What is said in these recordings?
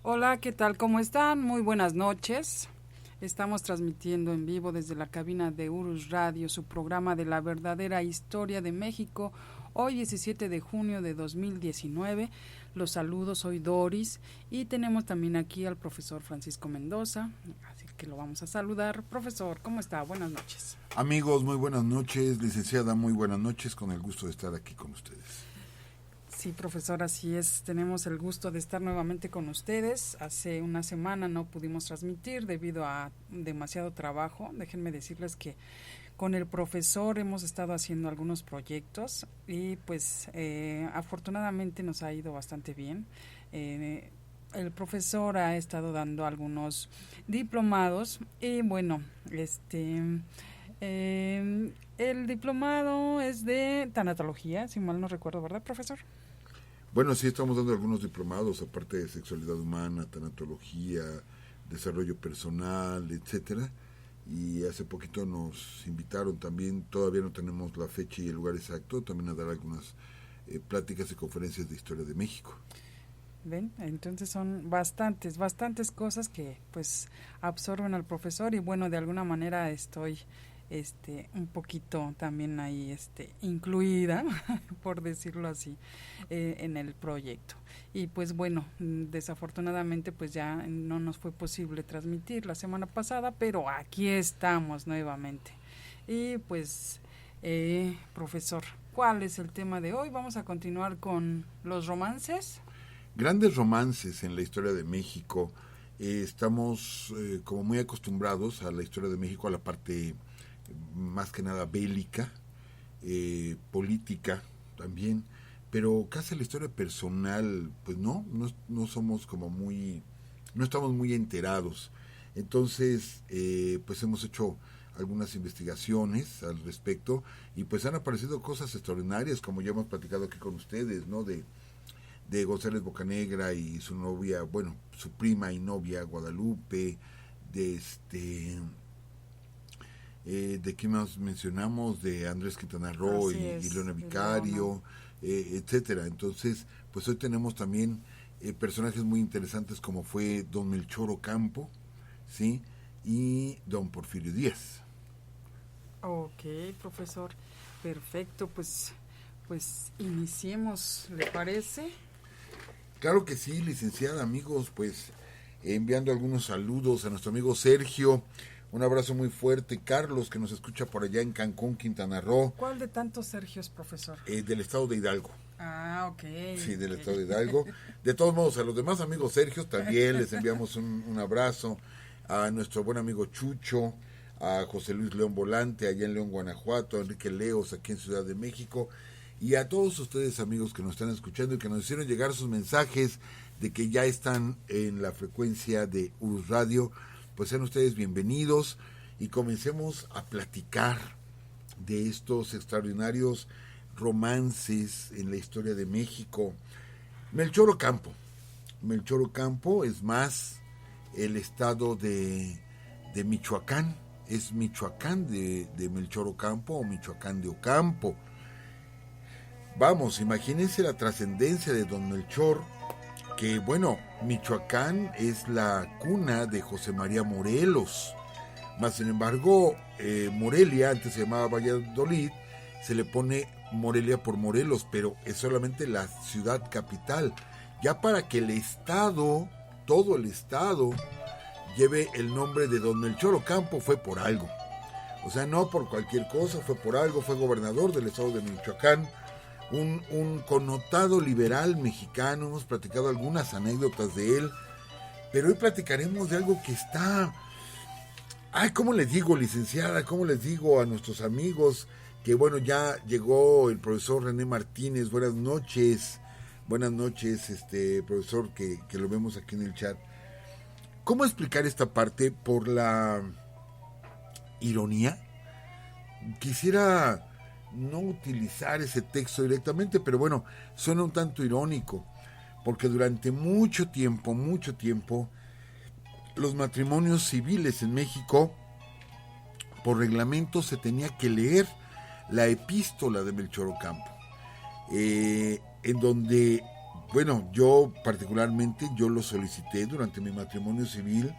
Hola, ¿qué tal? ¿Cómo están? Muy buenas noches. Estamos transmitiendo en vivo desde la cabina de Urus Radio, su programa de la verdadera historia de México, hoy 17 de junio de 2019. Los saludos, soy Doris y tenemos también aquí al profesor Francisco Mendoza, así que lo vamos a saludar. Profesor, ¿cómo está? Buenas noches. Amigos, muy buenas noches. Licenciada, muy buenas noches. Con el gusto de estar aquí con ustedes. Sí, profesor, así es. Tenemos el gusto de estar nuevamente con ustedes. Hace una semana no pudimos transmitir debido a demasiado trabajo. Déjenme decirles que con el profesor hemos estado haciendo algunos proyectos y pues afortunadamente nos ha ido bastante bien. El profesor ha estado dando algunos diplomados y bueno, el diplomado es de tanatología, si mal no recuerdo, ¿verdad, profesor? Bueno, sí, estamos dando algunos diplomados, aparte de sexualidad humana, tanatología, desarrollo personal, etcétera. Y hace poquito nos invitaron también, todavía no tenemos la fecha y el lugar exacto, también a dar algunas pláticas y conferencias de historia de México. ¿Ven? Entonces son bastantes cosas que pues absorben al profesor y bueno, de alguna manera estoy un poquito también ahí incluida, por decirlo así, en el proyecto. Y pues bueno, desafortunadamente pues ya no nos fue posible transmitir la semana pasada, pero aquí estamos nuevamente. Y pues, profesor, ¿cuál es el tema de hoy? Vamos a continuar con los romances. Grandes romances en la historia de México. Estamos como muy acostumbrados a la historia de México, a la parte más que nada bélica, política también, pero casi la historia personal, pues no somos como muy, no estamos muy enterados. Entonces, pues hemos hecho algunas investigaciones al respecto y pues han aparecido cosas extraordinarias, como ya hemos platicado aquí con ustedes, ¿no? De González Bocanegra y su novia, bueno, su prima y novia Guadalupe, de de qué más mencionamos, de Andrés Quintana Roo y Leona Vicario, etcétera. Entonces, pues hoy tenemos también personajes muy interesantes como fue don Melchor Ocampo, ¿sí? Y don Porfirio Díaz. Ok, profesor, perfecto, pues iniciemos, ¿le parece? Claro que sí, licenciada, amigos, pues enviando algunos saludos a nuestro amigo Sergio, un abrazo muy fuerte, Carlos, que nos escucha por allá en Cancún, Quintana Roo. ¿Cuál de tantos Sergios, profesor? Del estado de Hidalgo. Ah, ok. Sí, del Ok. estado de Hidalgo. De todos modos, a los demás amigos Sergios también les enviamos un abrazo, a nuestro buen amigo Chucho, a José Luis León Volante, allá en León, Guanajuato, a Enrique Leos, aquí en Ciudad de México, y a todos ustedes amigos que nos están escuchando y que nos hicieron llegar sus mensajes de que ya están en la frecuencia de Urus Radio. Pues sean ustedes bienvenidos y comencemos a platicar de estos extraordinarios romances en la historia de México. Melchor Ocampo. Melchor Ocampo es más el estado de Michoacán. Es Michoacán de Melchor Ocampo o Michoacán de Ocampo. Vamos, imagínense la trascendencia de don Melchor, que bueno, Michoacán es la cuna de José María Morelos. Mas sin embargo, Morelia, antes se llamaba Valladolid, se le pone Morelia por Morelos, pero es solamente la ciudad capital. Ya para que el estado, todo el estado, lleve el nombre de don Melchor Ocampo fue por algo. O sea, no por cualquier cosa, fue por algo, fue gobernador del estado de Michoacán, un connotado liberal mexicano, hemos platicado algunas anécdotas de él, pero hoy platicaremos de algo que está... Ay, ¿cómo les digo, licenciada? ¿Cómo les digo a nuestros amigos? Que bueno, ya llegó el profesor René Martínez. Buenas noches, profesor, que lo vemos aquí en el chat. ¿Cómo explicar esta parte por la ironía? Quisiera no utilizar ese texto directamente, pero bueno, suena un tanto irónico, porque durante mucho tiempo, los matrimonios civiles en México, por reglamento, se tenía que leer la epístola de Melchor Ocampo, en donde bueno, yo particularmente, yo lo solicité durante mi matrimonio civil,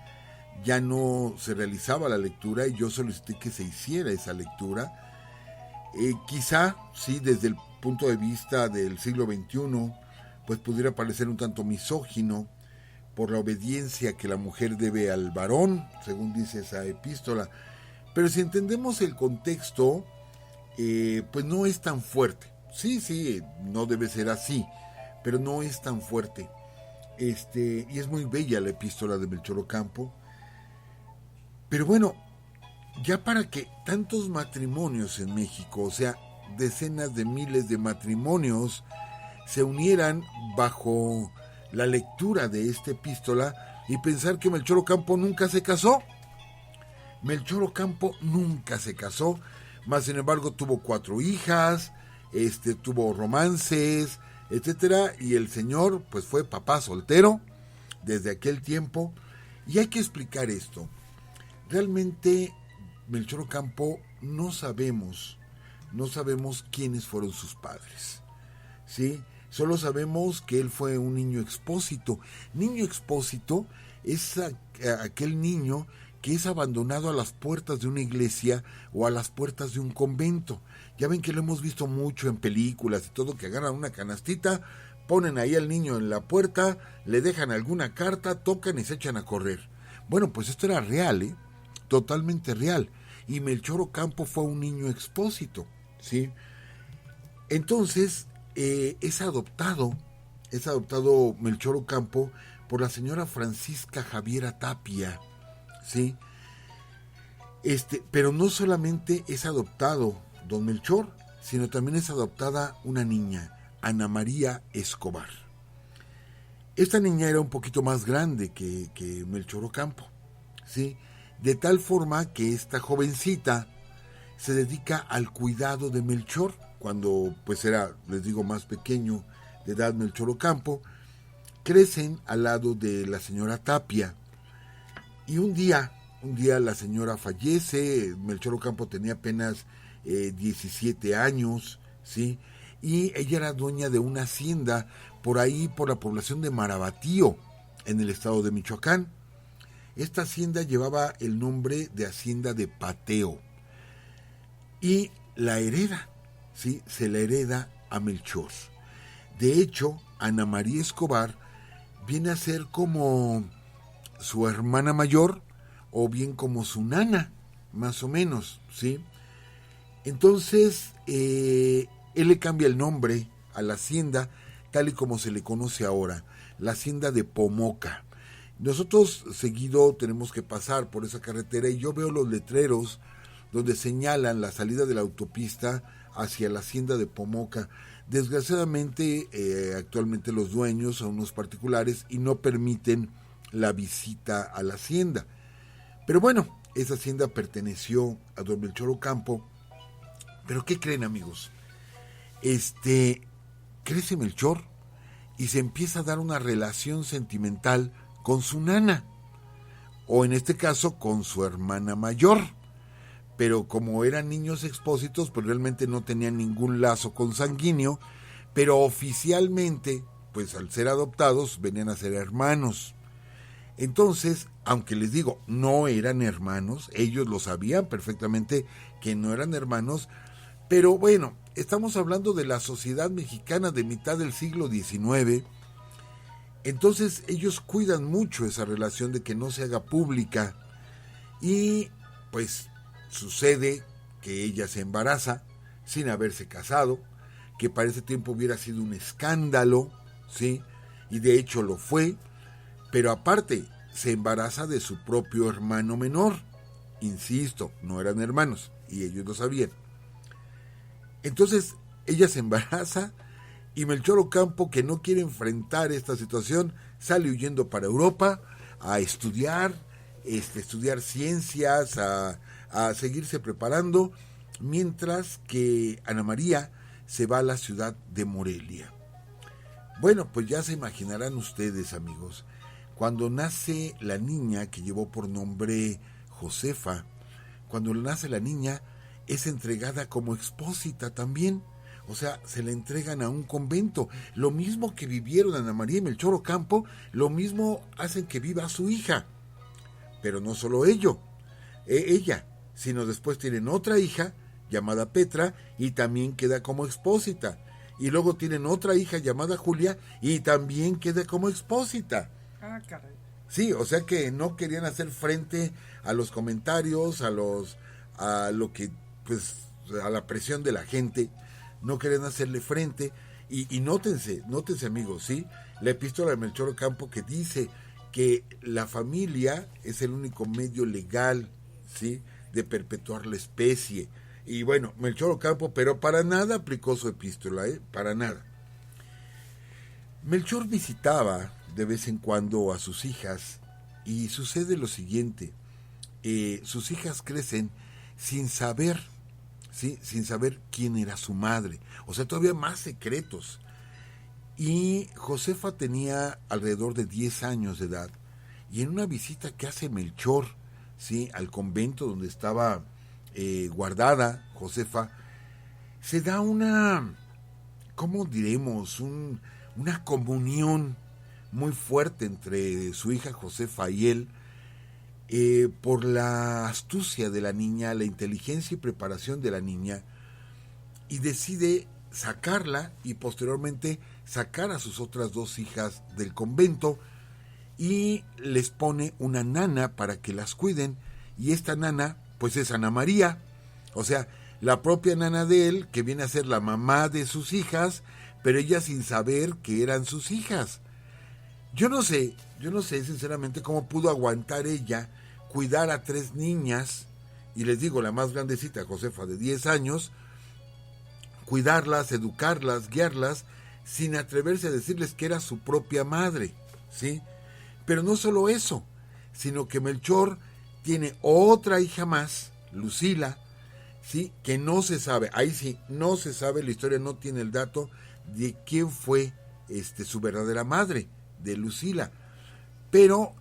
ya no se realizaba la lectura y yo solicité que se hiciera esa lectura. Quizá, sí, desde el punto de vista del siglo XXI, pues pudiera parecer un tanto misógino por la obediencia que la mujer debe al varón, según dice esa epístola. Pero si entendemos el contexto, pues no es tan fuerte. Sí, no debe ser así, pero no es tan fuerte. Y es muy bella la epístola de Melchor Ocampo. Pero bueno, ya para que tantos matrimonios en México, o sea, decenas de miles de matrimonios, se unieran bajo la lectura de esta epístola y pensar que Melchor Ocampo nunca se casó. Melchor Ocampo nunca se casó, mas sin embargo tuvo 4 hijas, tuvo romances, etcétera, y el señor pues fue papá soltero desde aquel tiempo. Y hay que explicar esto. Realmente Melchor Ocampo no sabemos quiénes fueron sus padres, ¿sí? Solo sabemos que él fue un niño expósito. Niño expósito es aquel niño que es abandonado a las puertas de una iglesia o a las puertas de un convento. Ya ven que lo hemos visto mucho en películas y todo, que agarran una canastita, ponen ahí al niño en la puerta, le dejan alguna carta, tocan y se echan a correr. Bueno, pues esto era real, totalmente real. Y Melchor Ocampo fue un niño expósito, ¿sí? Entonces, es adoptado Melchor Ocampo por la señora Francisca Javiera Tapia, ¿sí? Pero no solamente es adoptado don Melchor, sino también es adoptada una niña, Ana María Escobar. Esta niña era un poquito más grande que Melchor Ocampo, ¿sí? De tal forma que esta jovencita se dedica al cuidado de Melchor, cuando pues era, les digo, más pequeño de edad Melchor Ocampo. Crecen al lado de la señora Tapia, y un día la señora fallece. Melchor Ocampo tenía apenas 17 años, ¿sí? Y ella era dueña de una hacienda por ahí, por la población de Marabatío, en el estado de Michoacán. Esta hacienda llevaba el nombre de Hacienda de Pateo, y la hereda, ¿sí? Se la hereda a Melchor. De hecho, Ana María Escobar viene a ser como su hermana mayor, o bien como su nana, más o menos, ¿sí? Entonces, él le cambia el nombre a la hacienda, tal y como se le conoce ahora, la Hacienda de Pomoca. Nosotros seguido tenemos que pasar por esa carretera y yo veo los letreros donde señalan la salida de la autopista hacia la Hacienda de Pomoca. Desgraciadamente, actualmente los dueños son unos particulares y no permiten la visita a la hacienda. Pero bueno, esa hacienda perteneció a don Melchor Ocampo. ¿Pero qué creen, amigos? Crece Melchor y se empieza a dar una relación sentimental con su nana, o en este caso con su hermana mayor. Pero como eran niños expósitos, pues realmente no tenían ningún lazo consanguíneo, pero oficialmente, pues al ser adoptados, venían a ser hermanos. Entonces, aunque les digo, no eran hermanos, ellos lo sabían perfectamente que no eran hermanos, pero bueno, estamos hablando de la sociedad mexicana de mitad del siglo XIX, entonces ellos cuidan mucho esa relación de que no se haga pública, y pues sucede que ella se embaraza sin haberse casado, que para ese tiempo hubiera sido un escándalo, ¿sí? Y de hecho lo fue, pero aparte se embaraza de su propio hermano menor. Insisto, no eran hermanos y ellos lo sabían. Entonces ella se embaraza y Melchor Ocampo, que no quiere enfrentar esta situación, sale huyendo para Europa a estudiar ciencias, a seguirse preparando, mientras que Ana María se va a la ciudad de Morelia. Bueno, pues ya se imaginarán ustedes, amigos, cuando nace la niña que llevó por nombre Josefa, cuando nace la niña es entregada como expósita también, O sea, se la entregan a un convento. Lo mismo que vivieron Ana María y Melchor Ocampo, lo mismo hacen que viva su hija. Pero no solo ella, sino después tienen otra hija llamada Petra y también queda como expósita. Y luego tienen otra hija llamada Julia y también queda como expósita. Ah, caray. Sí, o sea que no querían hacer frente a los comentarios, a lo que, pues, a la presión de la gente, no querían hacerle frente. Y nótense amigos, ¿sí? La epístola de Melchor Ocampo que dice que la familia es el único medio legal, ¿sí?, de perpetuar la especie. Y bueno, Melchor Ocampo, pero para nada aplicó su epístola, para nada. Melchor visitaba de vez en cuando a sus hijas y sucede lo siguiente, sus hijas crecen sin saber, ¿sí?, sin saber quién era su madre, o sea, todavía más secretos. Y Josefa tenía alrededor de 10 años de edad, y en una visita que hace Melchor, ¿sí?, al convento donde estaba guardada Josefa, se da una, ¿cómo diremos?, una comunión muy fuerte entre su hija Josefa y él, por la astucia de la niña, la inteligencia y preparación de la niña, y decide sacarla y posteriormente sacar a sus otras 2 hijas del convento y les pone una nana para que las cuiden, y esta nana pues es Ana María, o sea, la propia nana de él, que viene a ser la mamá de sus hijas, pero ella sin saber que eran sus hijas. Yo no sé sinceramente cómo pudo aguantar ella cuidar a 3 niñas, y les digo, la más grandecita, Josefa, de 10 años, cuidarlas, educarlas, guiarlas, sin atreverse a decirles que era su propia madre, ¿sí? Pero no solo eso, sino que Melchor tiene otra hija más, Lucila, ¿sí?, que no se sabe, ahí sí, no se sabe, la historia no tiene el dato de quién fue su verdadera madre, de Lucila, pero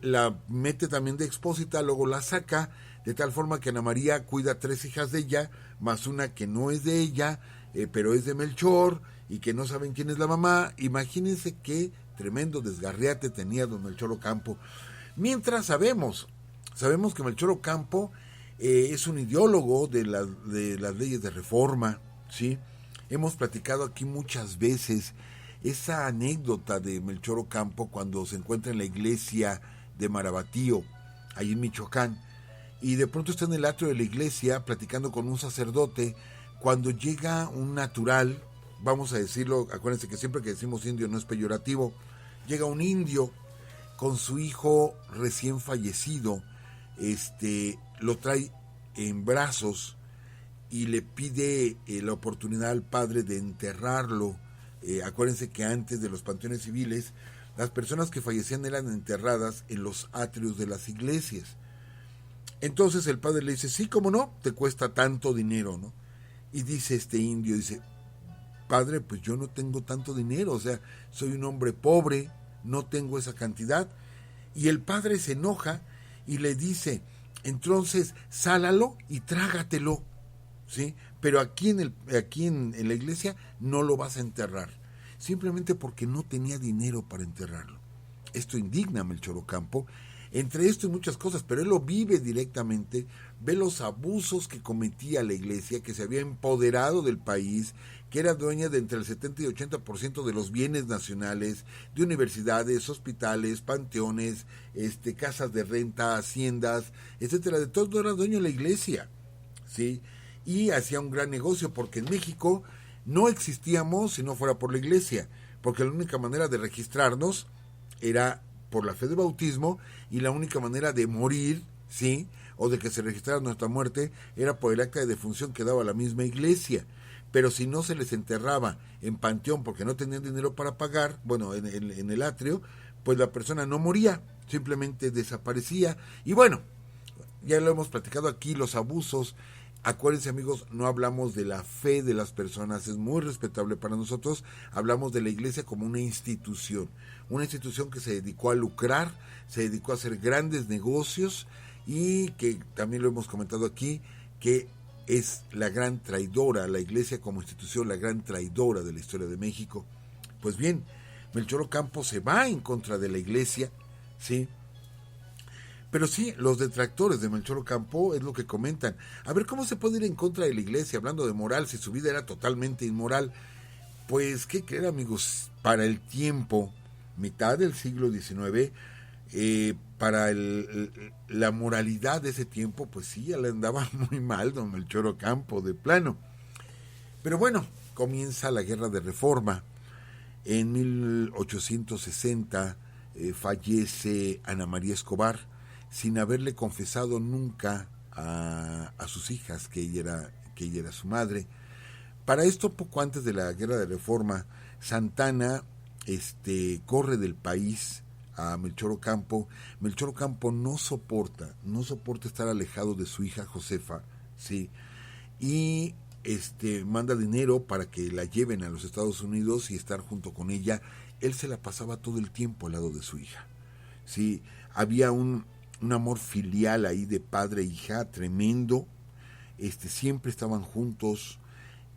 la mete también de expósita, luego la saca, de tal forma que Ana María cuida 3 hijas de ella, más una que no es de ella, pero es de Melchor, y que no saben quién es la mamá. Imagínense qué tremendo desgarriate tenía don Melchor Ocampo. Mientras sabemos que Melchor Ocampo es un ideólogo de las leyes de reforma, ¿sí? Hemos platicado aquí muchas veces esa anécdota de Melchor Ocampo cuando se encuentra en la iglesia de Marabatío, ahí en Michoacán, y de pronto está en el atrio de la iglesia platicando con un sacerdote, cuando llega un natural, vamos a decirlo, acuérdense que siempre que decimos indio no es peyorativo, llega un indio con su hijo recién fallecido, lo trae en brazos y le pide la oportunidad al padre de enterrarlo. Acuérdense que antes de los panteones civiles, las personas que fallecían eran enterradas en los atrios de las iglesias. Entonces el padre le dice, sí, cómo no, te cuesta tanto dinero, ¿no? Y dice este indio, dice, padre, pues yo no tengo tanto dinero, o sea, soy un hombre pobre, no tengo esa cantidad. Y el padre se enoja y le dice, entonces sálalo y trágatelo, ¿sí? Pero aquí en la iglesia no lo vas a enterrar, simplemente porque no tenía dinero para enterrarlo. Esto indigna a Melchor Ocampo, entre esto y muchas cosas, pero él lo vive directamente, ve los abusos que cometía la iglesia, que se había empoderado del país, que era dueña de entre el 70 y 80% de los bienes nacionales, de universidades, hospitales, panteones, casas de renta, haciendas, etcétera. De todo era dueño de la iglesia, ¿sí? Y hacía un gran negocio, porque en México no existíamos si no fuera por la iglesia, porque la única manera de registrarnos era por la fe de bautismo, y la única manera de morir, ¿sí?, o de que se registrara nuestra muerte, era por el acta de defunción que daba la misma iglesia. Pero si no se les enterraba en panteón porque no tenían dinero para pagar, bueno, en el atrio, pues la persona no moría, simplemente desaparecía. Y bueno, ya lo hemos platicado aquí, los abusos. Acuérdense, amigos, no hablamos de la fe de las personas, es muy respetable para nosotros, hablamos de la iglesia como una institución que se dedicó a lucrar, se dedicó a hacer grandes negocios, y que también lo hemos comentado aquí, que es la gran traidora, la Iglesia como institución, la gran traidora de la historia de México. Pues bien, Melchor Ocampo se va en contra de la Iglesia, ¿sí? Pero sí, los detractores de Melchor Ocampo es lo que comentan. A ver, ¿cómo se puede ir en contra de la Iglesia hablando de moral si su vida era totalmente inmoral? Pues, ¿qué creen, amigos? Para el tiempo, mitad del siglo XIX, para la moralidad de ese tiempo, pues sí, ya le andaba muy mal don Melchor Ocampo, de plano. Pero bueno, comienza la Guerra de Reforma. En 1860 fallece Ana María Escobar, sin haberle confesado nunca a sus hijas que ella era su madre. Para esto, poco antes de la Guerra de Reforma, Santana corre del país a Melchor Ocampo. Melchor Ocampo no soporta estar alejado de su hija Josefa, sí, y manda dinero para que la lleven a los Estados Unidos y estar junto con ella. Él se la pasaba todo el tiempo al lado de su hija, sí, había un amor filial ahí de padre e hija tremendo. Siempre estaban juntos.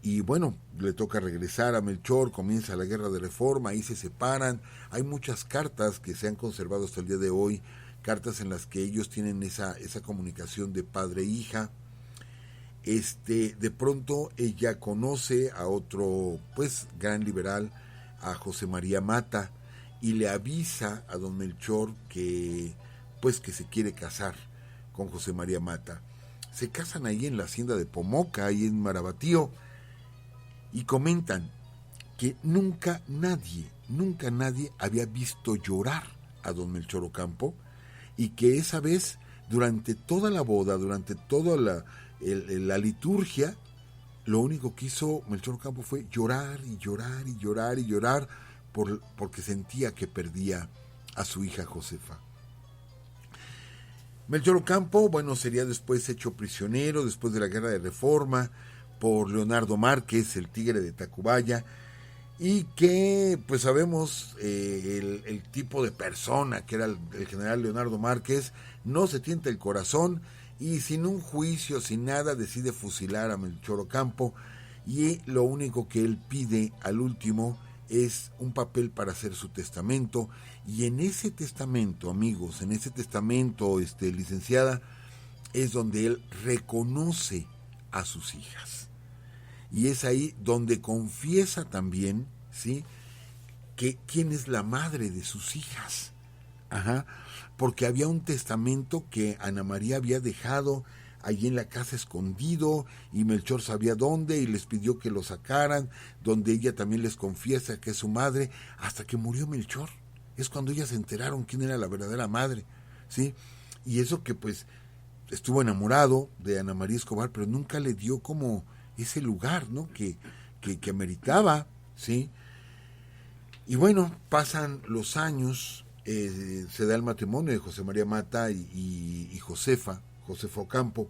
Y bueno, le toca regresar a Melchor, comienza la Guerra de Reforma, ahí se separan. Hay muchas cartas que se han conservado hasta el día de hoy, cartas en las que ellos tienen esa comunicación de padre e hija. De pronto ella conoce a otro, pues, gran liberal, a José María Mata, y le avisa a don Melchor que se quiere casar con José María Mata. Se casan ahí en la hacienda de Pomoca, ahí en Marabatío, y comentan que nunca nadie había visto llorar a don Melchor Ocampo, y que esa vez, durante toda la boda, durante toda la liturgia, lo único que hizo Melchor Ocampo fue llorar y llorar y llorar y llorar porque sentía que perdía a su hija Josefa. Melchor Ocampo, bueno, sería después hecho prisionero después de la Guerra de Reforma por Leonardo Márquez, el Tigre de Tacubaya, y que pues sabemos el tipo de persona que era el general Leonardo Márquez. No se tienta el corazón y sin un juicio, sin nada, decide fusilar a Melchor Ocampo, y lo único que él pide al último es un papel para hacer su testamento. Y en ese testamento, amigos, licenciada, es donde él reconoce a sus hijas. Y es ahí donde confiesa también, ¿sí?, que quién es la madre de sus hijas. Ajá, porque había un testamento que Ana María había dejado allí en la casa escondido, y Melchor sabía dónde y les pidió que lo sacaran, donde ella también les confiesa que es su madre, hasta que murió Melchor. Es cuando ellas se enteraron quién era la verdadera madre, ¿sí? Y eso que pues estuvo enamorado de Ana María Escobar, pero nunca le dio como ese lugar, ¿no?, que meritaba, ¿sí? Y bueno, pasan los años, se da el matrimonio de José María Mata y Josefa Ocampo,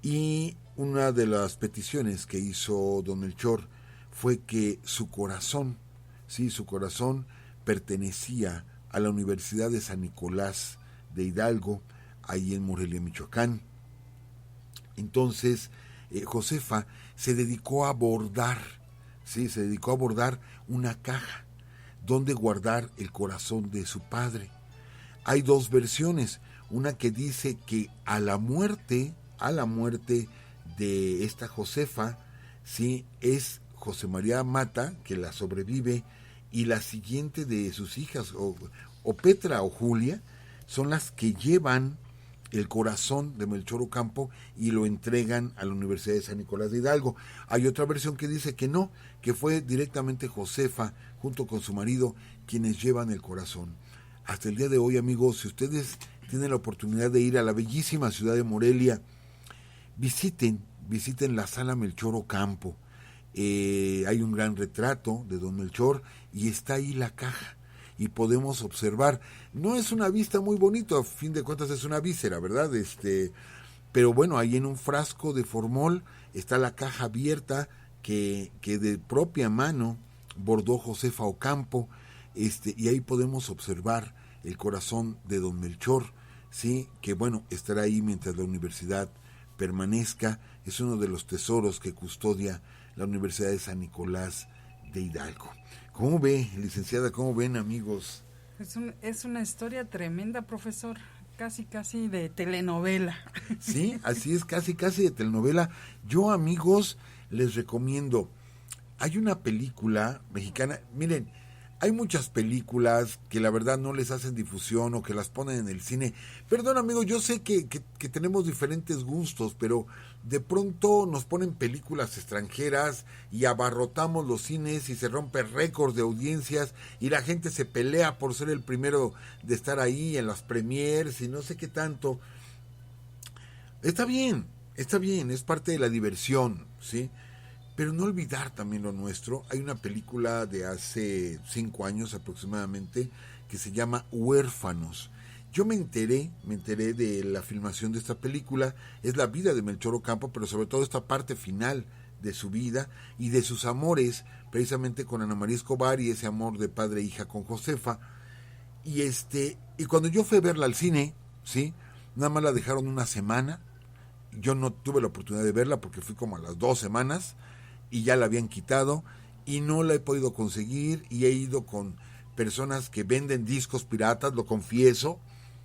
y una de las peticiones que hizo don Melchor fue que su corazón pertenecía a la Universidad de San Nicolás de Hidalgo, ahí en Morelia, Michoacán. Entonces, Josefa se dedicó a bordar, una caja donde guardar el corazón de su padre. Hay dos versiones, una que dice que a la muerte de esta Josefa, sí, es José María Mata que la sobrevive, y la siguiente de sus hijas, o Petra o Julia, son las que llevan el corazón de Melchor Ocampo y lo entregan a la Universidad de San Nicolás de Hidalgo. Hay otra versión que dice que no, que fue directamente Josefa junto con su marido quienes llevan el corazón. Hasta el día de hoy, amigos, si ustedes tienen la oportunidad de ir a la bellísima ciudad de Morelia, visiten la sala Melchor Ocampo. Hay un gran retrato de don Melchor y está ahí la caja, y podemos observar. No es una vista muy bonita, a fin de cuentas es una víscera, ¿verdad? Pero bueno, ahí en un frasco de formol está la caja abierta que de propia mano bordó Josefa Ocampo, y ahí podemos observar el corazón de don Melchor, sí, que bueno, estará ahí mientras la universidad permanezca, es uno de los tesoros que custodia la Universidad de San Nicolás de Hidalgo. ¿Cómo ve, licenciada? ¿Cómo ven, amigos? Es una historia tremenda, profesor, casi de telenovela. Sí, así es, casi de telenovela. Yo, amigos, les recomiendo, hay una película mexicana, miren, hay muchas películas que la verdad no les hacen difusión o que las ponen en el cine. Perdón, amigo, yo sé que tenemos diferentes gustos, pero de pronto nos ponen películas extranjeras y abarrotamos los cines y se rompen récords de audiencias y la gente se pelea por ser el primero de estar ahí en las premiers y no sé qué tanto. Está bien, es parte de la diversión, ¿sí? Pero no olvidar también lo nuestro. Hay una película de hace 5 años aproximadamente que se llama Huérfanos. Yo me enteré de la filmación de esta película. Es la vida de Melchor Ocampo, pero sobre todo esta parte final de su vida y de sus amores, precisamente con Ana María Escobar y ese amor de padre e hija con Josefa. Y cuando yo fui a verla al cine, ¿sí? Nada más la dejaron una semana. Yo no tuve la oportunidad de verla porque fui como a las 2 semanas y ya la habían quitado y no la he podido conseguir y he ido con personas que venden discos piratas, lo confieso,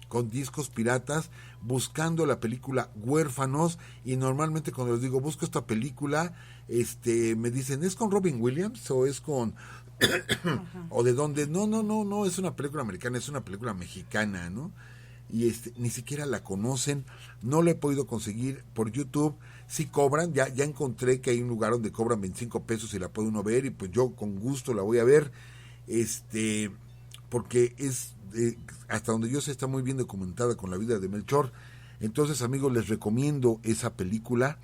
con discos piratas buscando la película Huérfanos y normalmente cuando les digo busco esta película, me dicen, ¿es con Robin Williams o es con o de dónde? No, es una película americana, es una película mexicana, ¿no? Y ni siquiera la conocen, no la he podido conseguir por YouTube. Sí cobran, ya encontré que hay un lugar donde cobran 25 pesos y la puede uno ver y pues yo con gusto la voy a ver, porque hasta donde yo sé está muy bien documentada con la vida de Melchor. Entonces, amigos, les recomiendo esa película,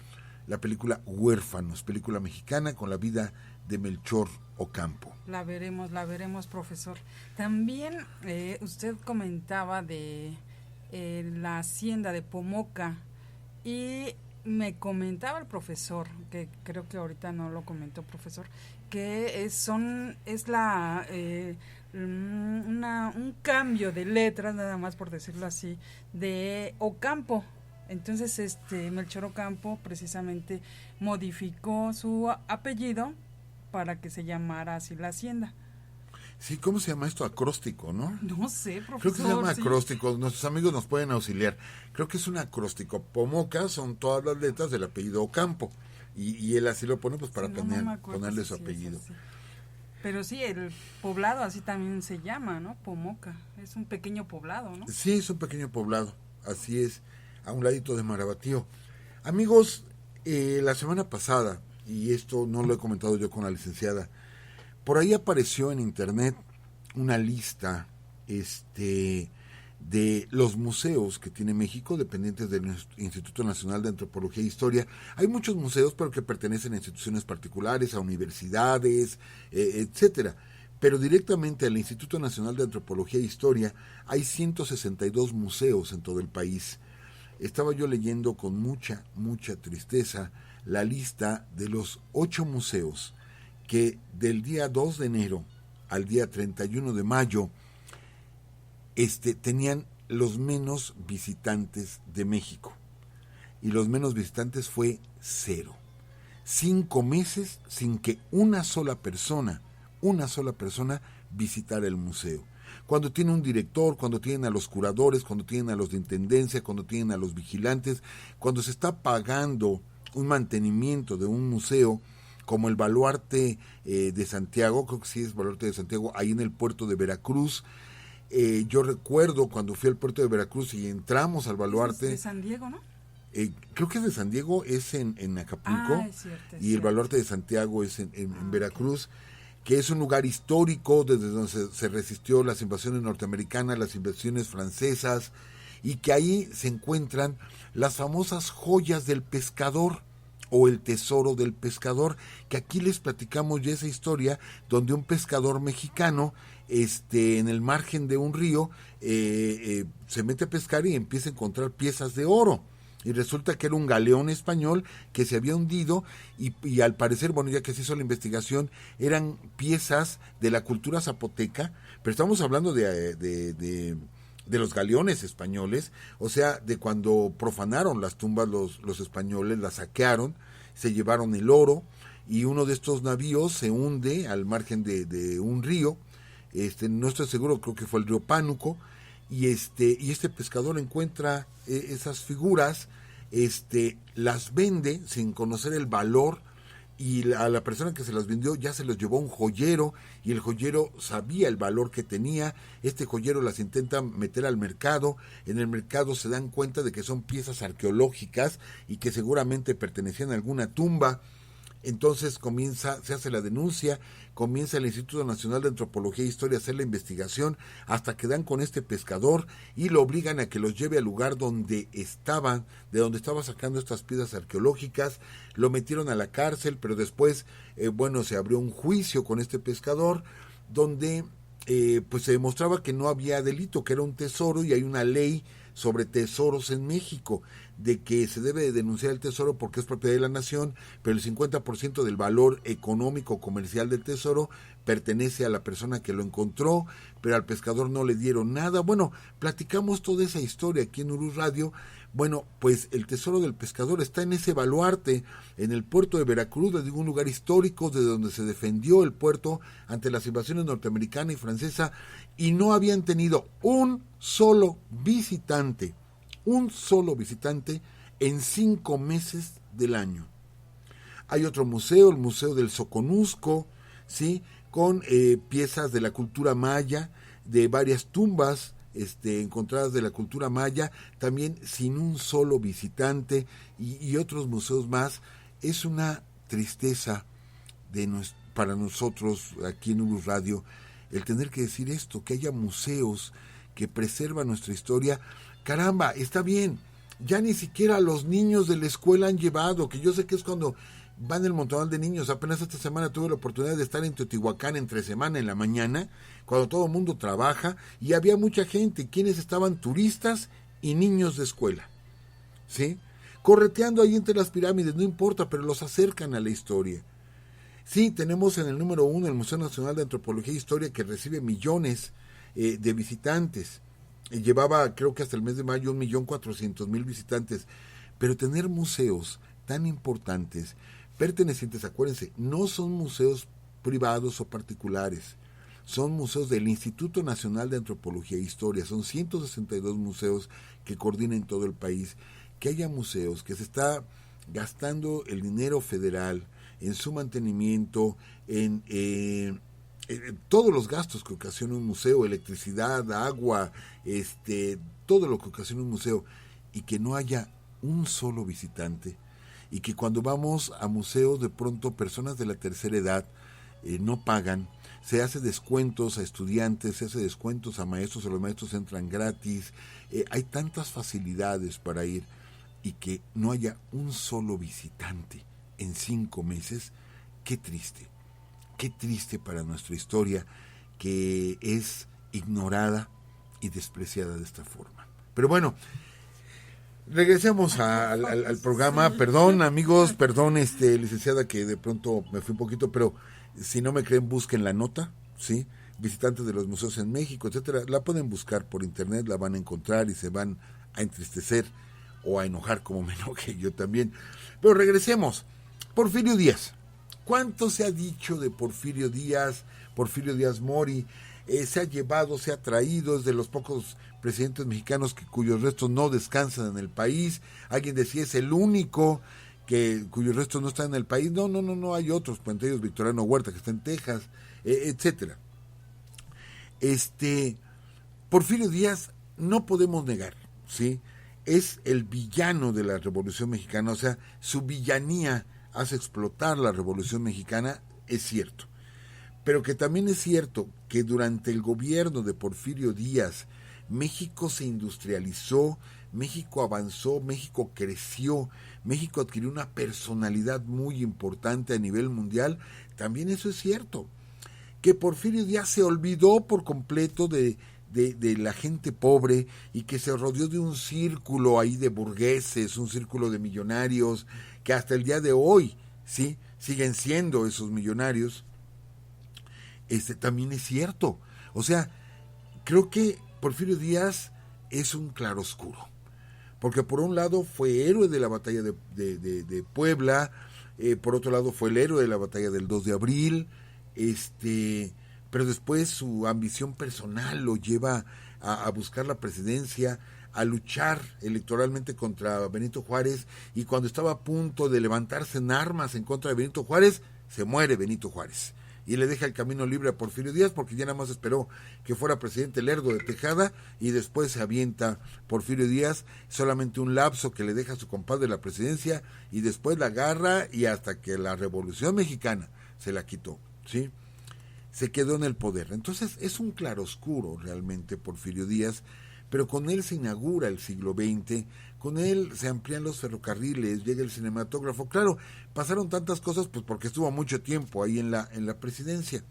la película Huérfanos, película mexicana con la vida de Melchor Ocampo. La veremos, profesor. También usted comentaba de la hacienda de Pomoca y me comentaba el profesor, que creo que ahorita no lo comentó, profesor, que un cambio de letras, nada más por decirlo así, de Ocampo. Entonces, Melchor Ocampo precisamente modificó su apellido para que se llamara así la hacienda. Sí, ¿cómo se llama esto? Acróstico, ¿no? No sé, profesor. Creo que se llama sí. acróstico. Nuestros amigos nos pueden auxiliar. Creo que es un acróstico. Pomoca son todas las letras del apellido Ocampo. Y él así lo pone pues para ponerle su apellido. Pero sí, el poblado así también se llama, ¿no? Pomoca. Es un pequeño poblado, ¿no? Sí, es un pequeño poblado. Así es, a un ladito de Marabatío. Amigos, la semana pasada, y esto no lo he comentado yo con la licenciada, por ahí apareció en internet una lista de los museos que tiene México, dependientes del Instituto Nacional de Antropología e Historia. Hay muchos museos, pero que pertenecen a instituciones particulares, a universidades, etcétera. Pero directamente al Instituto Nacional de Antropología e Historia hay 162 museos en todo el país. Estaba yo leyendo con mucha tristeza la lista de los 8 museos que del día 2 de enero al día 31 de mayo tenían los menos visitantes de México. Y los menos visitantes fue 0. 5 meses sin que una sola persona visitara el museo. Cuando tiene un director, cuando tienen a los curadores, cuando tienen a los de intendencia, cuando tienen a los vigilantes, cuando se está pagando un mantenimiento de un museo como el Baluarte de Santiago, creo que sí es Baluarte de Santiago, ahí en el puerto de Veracruz. Yo recuerdo cuando fui al puerto de Veracruz y entramos al Baluarte. Es de San Diego, ¿no? Creo que es de San Diego, es en Acapulco, es cierto, y el Baluarte de Santiago es en Veracruz, que es un lugar histórico desde donde se resistió las invasiones norteamericanas, las invasiones francesas, y que ahí se encuentran las famosas joyas del pescador o el tesoro del pescador, que aquí les platicamos ya esa historia donde un pescador mexicano en el margen de un río se mete a pescar y empieza a encontrar piezas de oro. Y resulta que era un galeón español que se había hundido y al parecer, bueno, ya que se hizo la investigación, eran piezas de la cultura zapoteca, pero estamos hablando de de los galeones españoles, o sea, de cuando profanaron las tumbas los españoles, las saquearon, se llevaron el oro, y uno de estos navíos se hunde al margen de un río, no estoy seguro, creo que fue el río Pánuco, y este pescador encuentra esas figuras, las vende sin conocer el valor, y a la persona que se las vendió ya se los llevó un joyero, y el joyero sabía el valor que tenía. Este joyero las intenta meter al mercado, en el mercado se dan cuenta de que son piezas arqueológicas y que seguramente pertenecían a alguna tumba. Entonces se hace la denuncia, comienza el Instituto Nacional de Antropología e Historia a hacer la investigación, hasta que dan con este pescador y lo obligan a que los lleve al lugar donde estaban, de donde estaba sacando estas piezas arqueológicas. Lo metieron a la cárcel, pero después, se abrió un juicio con este pescador, donde pues se demostraba que no había delito, que era un tesoro, y hay una ley sobre tesoros en México, de que se debe de denunciar el tesoro porque es propiedad de la nación, pero el 50% del valor económico comercial del tesoro pertenece a la persona que lo encontró, pero al pescador no le dieron nada. Bueno, platicamos toda esa historia aquí en Urus Radio. Bueno, pues el tesoro del pescador está en ese baluarte, en el puerto de Veracruz, de un lugar histórico de donde se defendió el puerto ante las invasiones norteamericana y francesa, y no habían tenido un solo visitante en 5 meses del año. Hay otro museo, el Museo del Soconusco, ¿sí?, con piezas de la cultura maya, de varias tumbas encontradas de la cultura maya, también sin un solo visitante, y otros museos más. Es una tristeza para nosotros aquí en Urus Radio el tener que decir esto, que haya museos que preservan nuestra historia. Caramba, está bien, ya ni siquiera los niños de la escuela han llevado, que yo sé que es cuando van el montonal de niños. Apenas esta semana tuve la oportunidad de estar en Teotihuacán entre semana en la mañana, cuando todo el mundo trabaja, y había mucha gente, quienes estaban turistas y niños de escuela, ¿sí?, correteando ahí entre las pirámides, no importa, pero los acercan a la historia. Sí, tenemos en el número 1 el Museo Nacional de Antropología e Historia, que recibe millones de visitantes. Llevaba, creo que hasta el mes de mayo, 1.400.000 visitantes. Pero tener museos tan importantes, pertenecientes, acuérdense, no son museos privados o particulares, son museos del Instituto Nacional de Antropología e Historia, son 162 museos que coordinan todo el país. Que haya museos, que se está gastando el dinero federal en su mantenimiento, en todos los gastos que ocasiona un museo, electricidad, agua, todo lo que ocasiona un museo, y que no haya un solo visitante, y que cuando vamos a museos, de pronto personas de la tercera edad no pagan, se hace descuentos a estudiantes, se hace descuentos a maestros, los maestros entran gratis, hay tantas facilidades para ir, y que no haya un solo visitante en 5 meses. Qué triste para nuestra historia, que es ignorada y despreciada de esta forma. Pero bueno, regresemos al programa. Perdón, amigos, perdón, licenciada, que de pronto me fui un poquito, pero si no me creen, busquen la nota, ¿sí? Visitantes de los museos en México, etcétera. La pueden buscar por internet, la van a encontrar y se van a entristecer o a enojar, como me enojé yo también. Pero regresemos. Porfirio Díaz. ¿Cuánto se ha dicho de Porfirio Díaz Mori? Se ha llevado, se ha traído, es de los pocos presidentes mexicanos cuyos restos no descansan en el país. Alguien decía, es el único cuyos restos no están en el país. No, hay otros, entre ellos Victoriano Huerta, que está en Texas, etcétera. Porfirio Díaz, no podemos negar, ¿sí?, es el villano de la Revolución Mexicana. O sea, su villanía hace explotar la Revolución Mexicana, es cierto. Pero que también es cierto que durante el gobierno de Porfirio Díaz, México se industrializó, México avanzó, México creció, México adquirió una personalidad muy importante a nivel mundial. También eso es cierto. Que Porfirio Díaz se olvidó por completo de la gente pobre, y que se rodeó de un círculo ahí de burgueses, un círculo de millonarios, que hasta el día de hoy, ¿sí?, siguen siendo esos millonarios. También es cierto. O sea, creo que Porfirio Díaz es un claroscuro, porque por un lado fue héroe de la batalla de Puebla, por otro lado fue el héroe de la batalla del 2 de abril, pero después su ambición personal lo lleva a buscar la presidencia, a luchar electoralmente contra Benito Juárez, y cuando estaba a punto de levantarse en armas en contra de Benito Juárez, se muere Benito Juárez y le deja el camino libre a Porfirio Díaz, porque ya nada más esperó que fuera presidente Lerdo de Tejada, y después se avienta Porfirio Díaz, solamente un lapso que le deja a su compadre la presidencia, y después la agarra, y hasta que la Revolución Mexicana se la quitó, ¿sí? Se quedó en el poder. Entonces es un claroscuro realmente Porfirio Díaz, pero con él se inaugura el siglo XX, con él se amplían los ferrocarriles, llega el cinematógrafo. Claro, pasaron tantas cosas pues porque estuvo mucho tiempo ahí en la presidencia.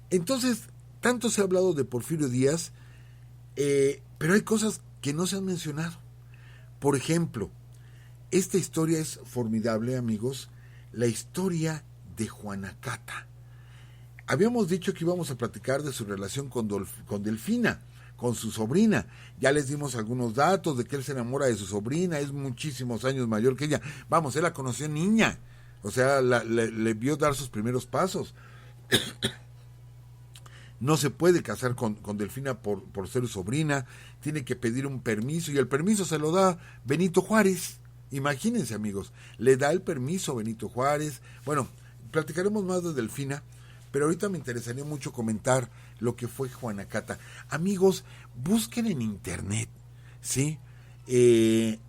Entonces, tanto se ha hablado de Porfirio Díaz, pero hay cosas que no se han mencionado. Por ejemplo, esta historia es formidable, amigos, la historia de Juana Cata. Habíamos dicho que íbamos a platicar de su relación con Delfina, con su sobrina. Ya les dimos algunos datos de que él se enamora de su sobrina, es muchísimos años mayor que ella. Vamos, él la conoció niña, o sea, le vio dar sus primeros pasos. No se puede casar con Delfina por ser su sobrina, tiene que pedir un permiso, y el permiso se lo da Benito Juárez. Imagínense, amigos, le da el permiso Benito Juárez. Bueno, platicaremos más de Delfina, pero ahorita me interesaría mucho comentar lo que fue Juana Cata. Amigos, busquen en internet, ¿sí?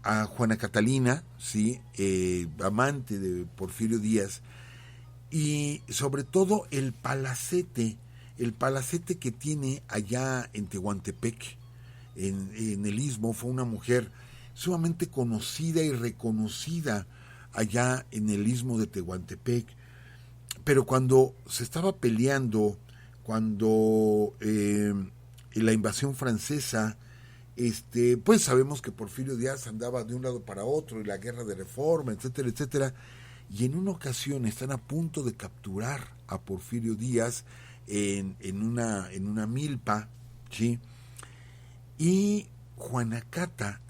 A Juana Catalina, ¿sí? Amante de Porfirio Díaz, y sobre todo el palacete que tiene allá en Tehuantepec, en el Istmo. Fue una mujer sumamente conocida y reconocida allá en el Istmo de Tehuantepec. Pero cuando se estaba peleando, cuando la invasión francesa, pues sabemos que Porfirio Díaz andaba de un lado para otro, y la guerra de Reforma, etcétera, etcétera, y en una ocasión están a punto de capturar a Porfirio Díaz en una milpa, ¿sí? Y Juana Cata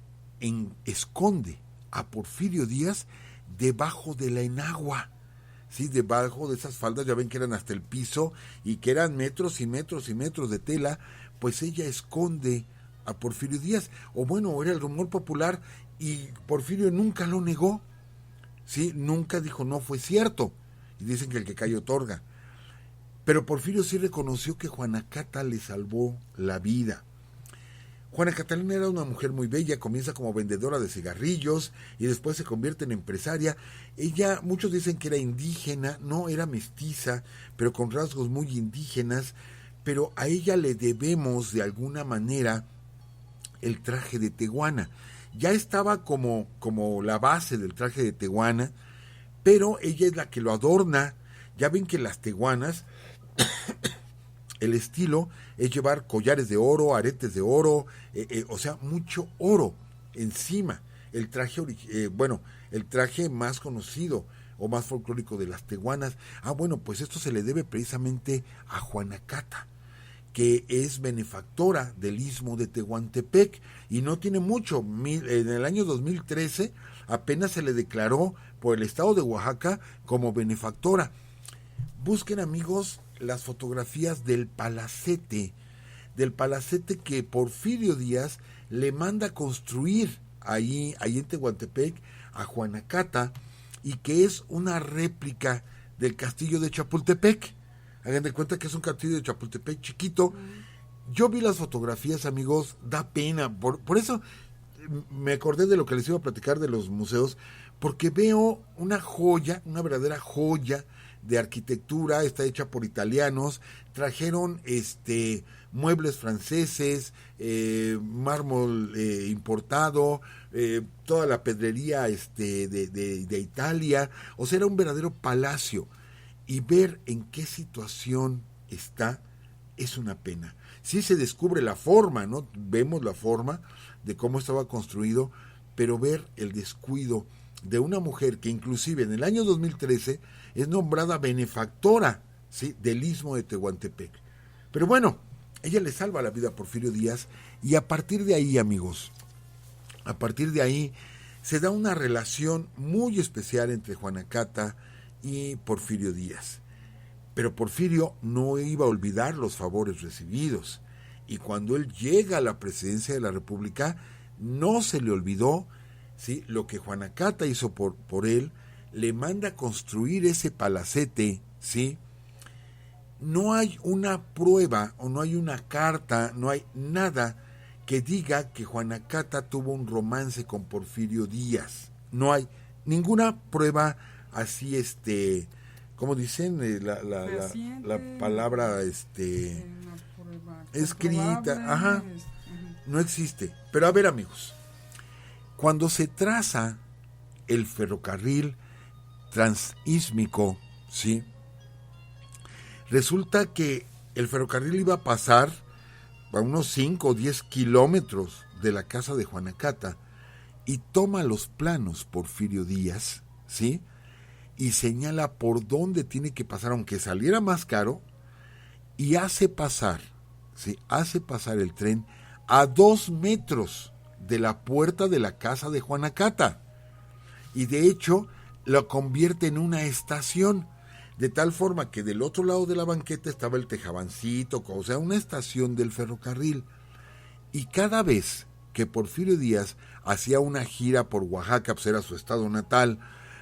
esconde a Porfirio Díaz debajo de la enagua, ¿sí? Debajo de esas faldas, ya ven que eran hasta el piso y que eran metros y metros y metros de tela. Pues ella esconde a Porfirio Díaz, o bueno, era el rumor popular, y Porfirio nunca lo negó, ¿sí? Nunca dijo no fue cierto, y dicen que el que calla otorga. Pero Porfirio sí reconoció que Juana Cata le salvó la vida. Juana Catalina era una mujer muy bella, comienza como vendedora de cigarrillos y después se convierte en empresaria. Ella, muchos dicen que era indígena, no, era mestiza, pero con rasgos muy indígenas, pero a ella le debemos de alguna manera el traje de tehuana. Ya estaba como la base del traje de tehuana, pero ella es la que lo adorna. Ya ven que las tehuanas, el estilo es llevar collares de oro, aretes de oro, o sea, mucho oro encima. El traje, el traje más conocido o más folclórico de las tehuanas. Bueno, pues esto se le debe precisamente a Juana Cata, que es benefactora del Istmo de Tehuantepec, y no tiene mucho. En el año 2013 apenas se le declaró por el estado de Oaxaca como benefactora. Busquen, amigos, las fotografías del palacete que Porfirio Díaz le manda construir ahí en Tehuantepec a Juana Cata, y que es una réplica del castillo de Chapultepec. Hagan de cuenta que es un castillo de Chapultepec chiquito. Yo vi las fotografías, amigos, da pena. Por eso me acordé de lo que les iba a platicar de los museos, porque veo una joya, una verdadera joya de arquitectura. Está hecha por italianos, trajeron muebles franceses, mármol importado, toda la pedrería de Italia. O sea, era un verdadero palacio, y ver en qué situación está es una pena. Sí se descubre la forma, ¿no? Vemos la forma de cómo estaba construido, pero ver el descuido de una mujer que inclusive en el año 2013 es nombrada benefactora, ¿sí?, del Istmo de Tehuantepec. Pero bueno, ella le salva la vida a Porfirio Díaz, y a partir de ahí, amigos, a partir de ahí se da una relación muy especial entre Juana Cata y Porfirio Díaz. Pero Porfirio no iba a olvidar los favores recibidos, y cuando él llega a la presidencia de la República, no se le olvidó, ¿sí?, lo que Juana Cata hizo por él. Le manda a construir ese palacete, ¿sí? No hay una prueba o no hay una carta, no hay nada que diga que Juana Cata tuvo un romance con Porfirio Díaz. No hay ninguna prueba así, ¿cómo dicen? La palabra, escrita, ajá, no existe. Pero a ver, amigos, cuando se traza el ferrocarril transísmico, ¿sí?, resulta que el ferrocarril iba a pasar a unos 5 o 10 kilómetros de la casa de Juana Cata, y toma los planos Porfirio Díaz, ¿sí?, y señala por dónde tiene que pasar, aunque saliera más caro, y hace pasar, ¿sí?, hace pasar el tren a 2 metros de la puerta de la casa de Juana Cata, y de hecho lo convierte en una estación, de tal forma que del otro lado de la banqueta estaba el tejabancito, o sea, una estación del ferrocarril. Y cada vez que Porfirio Díaz hacía una gira por Oaxaca, pues era su estado natal,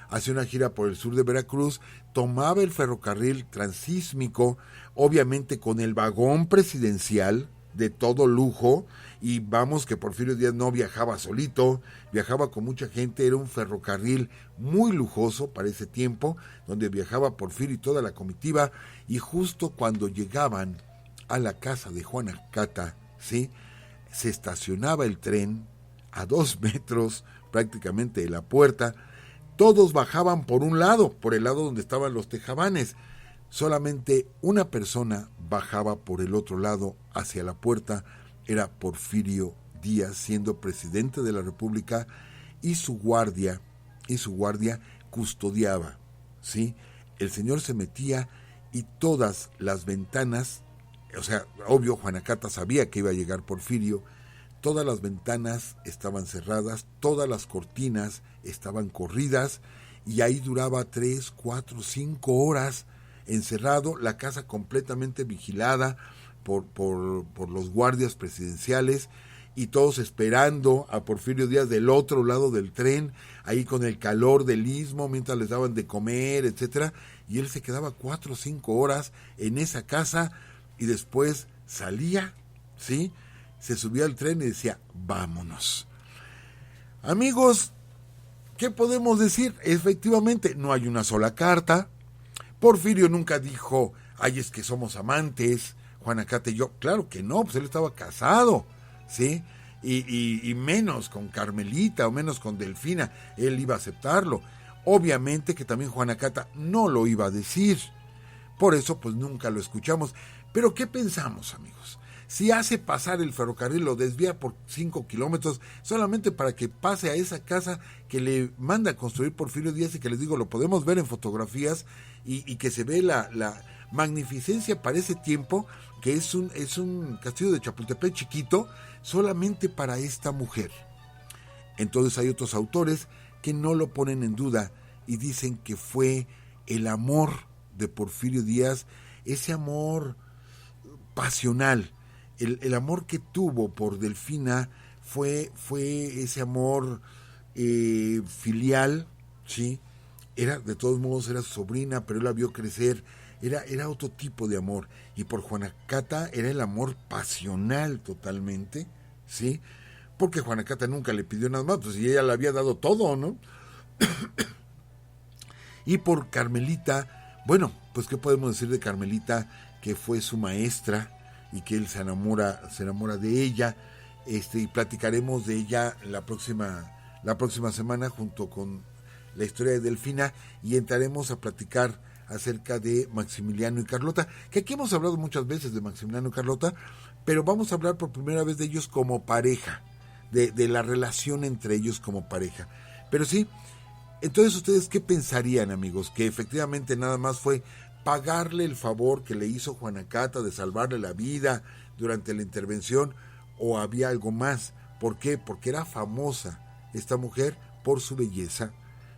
hacía una gira por el sur de Veracruz, tomaba el ferrocarril transísmico, obviamente con el vagón presidencial de todo lujo, y vamos que Porfirio Díaz no viajaba solito, viajaba con mucha gente, era un ferrocarril muy lujoso para ese tiempo, donde viajaba Porfirio y toda la comitiva, y justo cuando llegaban a la casa de Juana Cata, ¿sí?, se estacionaba el tren a 2 metros prácticamente de la puerta. Todos bajaban por un lado, por el lado donde estaban los tejabanes. Solamente una persona bajaba por el otro lado hacia la puerta, era Porfirio Díaz, siendo presidente de la República, y su guardia custodiaba, ¿sí? El señor se metía y todas las ventanas, o sea, obvio, Juana Cata sabía que iba a llegar Porfirio, todas las ventanas estaban cerradas, todas las cortinas estaban corridas, y ahí duraba 3, 4, 5 horas encerrado, la casa completamente vigilada por los guardias presidenciales, y todos esperando a Porfirio Díaz del otro lado del tren, ahí con el calor del istmo, mientras les daban de comer, etcétera, y él se quedaba 4 o 5 horas en esa casa, y después salía, ¿sí?, se subía al tren y decía, vámonos. Amigos, ¿qué podemos decir? Efectivamente, no hay una sola carta. Porfirio nunca dijo, ay, es que somos amantes, Juana Cata y yo. Claro que no, pues él estaba casado, ¿sí? Y menos con Carmelita o menos con Delfina, él iba a aceptarlo. Obviamente que también Juana Cata no lo iba a decir. Por eso, pues nunca lo escuchamos. Pero, ¿qué pensamos, amigos? Si hace pasar el ferrocarril, lo desvía por 5 kilómetros, solamente para que pase a esa casa que le manda a construir Porfirio Díaz, y que les digo, lo podemos ver en fotografías, y que se ve la magnificencia para ese tiempo, que es un castillo de Chapultepec chiquito, solamente para esta mujer. Entonces hay otros autores que no lo ponen en duda y dicen que fue el amor de Porfirio Díaz, ese amor pasional, el amor que tuvo por Delfina fue ese amor filial, ¿sí? Era, de todos modos, era su sobrina, pero él la vio crecer, era otro tipo de amor. Y por Juana Cata era el amor pasional totalmente, ¿sí? Porque Juana Cata nunca le pidió nada más, pues, y ella le había dado todo, ¿no? Y por Carmelita, bueno, pues qué podemos decir de Carmelita, que fue su maestra y que él se enamora de ella, y platicaremos de ella la próxima semana junto con la historia de Delfina, y entraremos a platicar acerca de Maximiliano y Carlota, que aquí hemos hablado muchas veces de Maximiliano y Carlota, pero vamos a hablar por primera vez de ellos como pareja, de la relación entre ellos como pareja. Pero sí, entonces, ¿ustedes qué pensarían, amigos? ¿Que efectivamente nada más fue pagarle el favor que le hizo Juana Cata de salvarle la vida durante la intervención, o había algo más? ¿Por qué? Porque era famosa esta mujer por su belleza.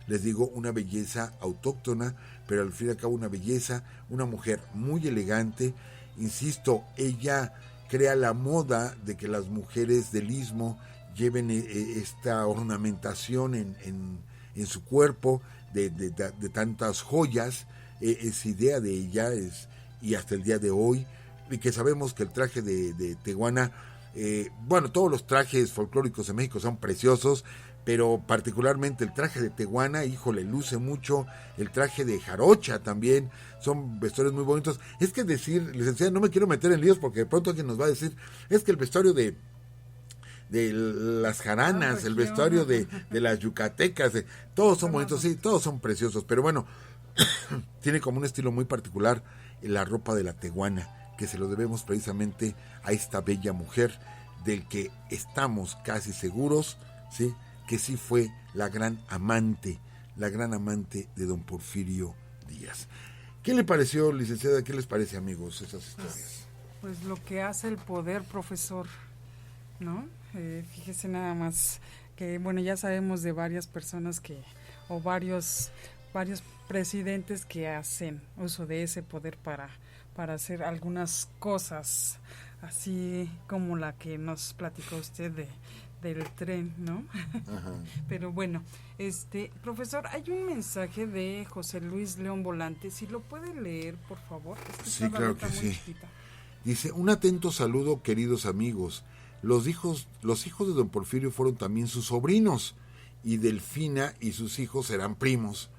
Les digo, una belleza autóctona, pero al fin y al cabo una belleza, una mujer muy elegante. Insisto, ella crea la moda de que las mujeres del Istmo lleven esta ornamentación en su cuerpo de tantas joyas. Esa idea de ella y hasta el día de hoy, y que sabemos que el traje de tehuana, bueno, todos los trajes folclóricos en México son preciosos, pero particularmente el traje de tehuana, híjole, luce mucho. El traje de jarocha también, son vestuarios muy bonitos. Es que decir, licenciada, no me quiero meter en líos porque de pronto alguien nos va a decir, es que el vestuario de las jaranas, el vestuario de las yucatecas, todos son bonitos, sí, todos son preciosos, pero bueno, tiene como un estilo muy particular la ropa de la tehuana, que se lo debemos precisamente a esta bella mujer, del que estamos casi seguros, ¿sí?, que sí fue la gran amante de don Porfirio Díaz. ¿Qué le pareció, licenciada? ¿Qué les parece, amigos, esas historias? Pues lo que hace el poder, profesor, ¿no? Fíjese nada más que, bueno, ya sabemos de varias personas o varios presidentes que hacen uso de ese poder para hacer algunas cosas, así como la que nos platicó usted del tren, ¿no? Ajá. Pero bueno, profesor, hay un mensaje de José Luis León Volante, si lo puede leer, por favor. Sí, claro que sí. Chiquita. Dice: un atento saludo, queridos amigos. Los hijos de don Porfirio fueron también sus sobrinos, y Delfina y sus hijos serán primos.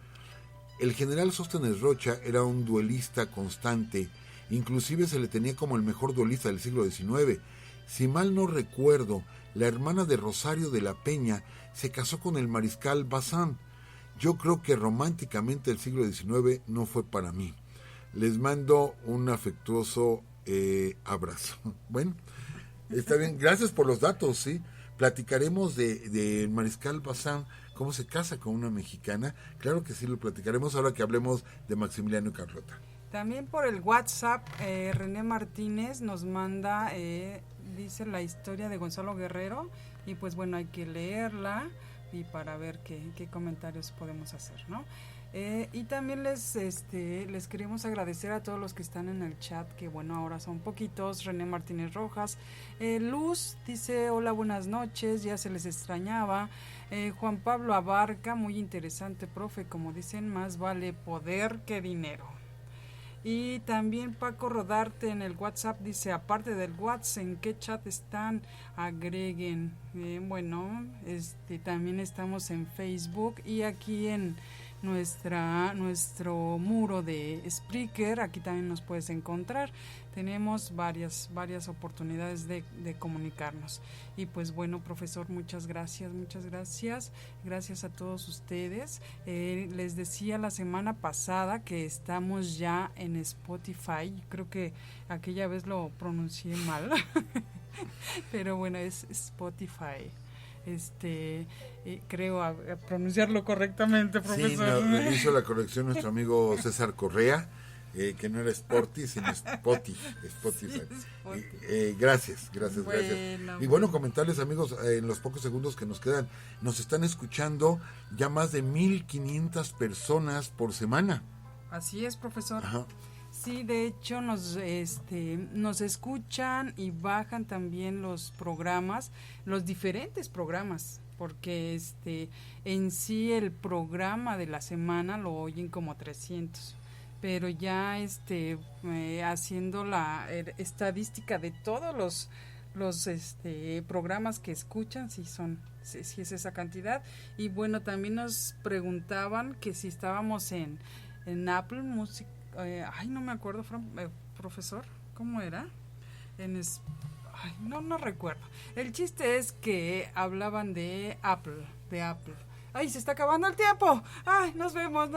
El general Sóstenes Rocha era un duelista constante, inclusive se le tenía como el mejor duelista del siglo XIX. Si mal no recuerdo, la hermana de Rosario de la Peña se casó con el mariscal Bazán. Yo creo que románticamente el siglo XIX no fue para mí. Les mando un afectuoso abrazo. Bueno, está bien, gracias por los datos, ¿sí? Platicaremos de mariscal Bazán, cómo se casa con una mexicana. Claro que sí, lo platicaremos ahora que hablemos de Maximiliano y Carlota. También por el WhatsApp, René Martínez nos manda, dice la historia de Gonzalo Guerrero, y pues bueno, hay que leerla y para ver qué comentarios podemos hacer, ¿no? Y también les queremos agradecer a todos los que están en el chat, que bueno, ahora son poquitos. René Martínez Rojas, Luz dice: hola, buenas noches, ya se les extrañaba. Juan Pablo Abarca: muy interesante, profe, como dicen, más vale poder que dinero. Y también Paco Rodarte en el WhatsApp dice: aparte del WhatsApp, ¿en qué chat están? Agreguen. Bueno, también estamos en Facebook y aquí en nuestro muro de Spreaker, aquí también nos puedes encontrar. Tenemos varias oportunidades de comunicarnos. Y pues bueno, profesor, muchas gracias a todos ustedes. Les decía la semana pasada que estamos ya en Spotify. Creo que aquella vez lo pronuncié mal pero bueno, es Spotify. Creo a pronunciarlo correctamente, profesor. Sí, hizo la corrección nuestro amigo César Correa, que no era Sporty, sino Spotify. Sí, gracias. Y bueno, comentarles, amigos, en los pocos segundos que nos quedan, nos están escuchando ya más de 1,500 personas por semana. Así es, profesor. Ajá. Sí, de hecho nos escuchan y bajan también los programas, los diferentes programas, porque en sí el programa de la semana lo oyen como 300, pero ya haciendo la estadística de todos los programas que escuchan, sí es esa cantidad. Y bueno, también nos preguntaban que si estábamos en Apple Music. No me acuerdo, profesor, ¿cómo era? No recuerdo. El chiste es que hablaban de Apple. ¡Ay, se está acabando el tiempo! ¡Ay, nos vemos!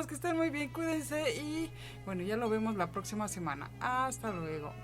Que estén muy bien, cuídense y bueno, ya lo vemos la próxima semana. Hasta luego.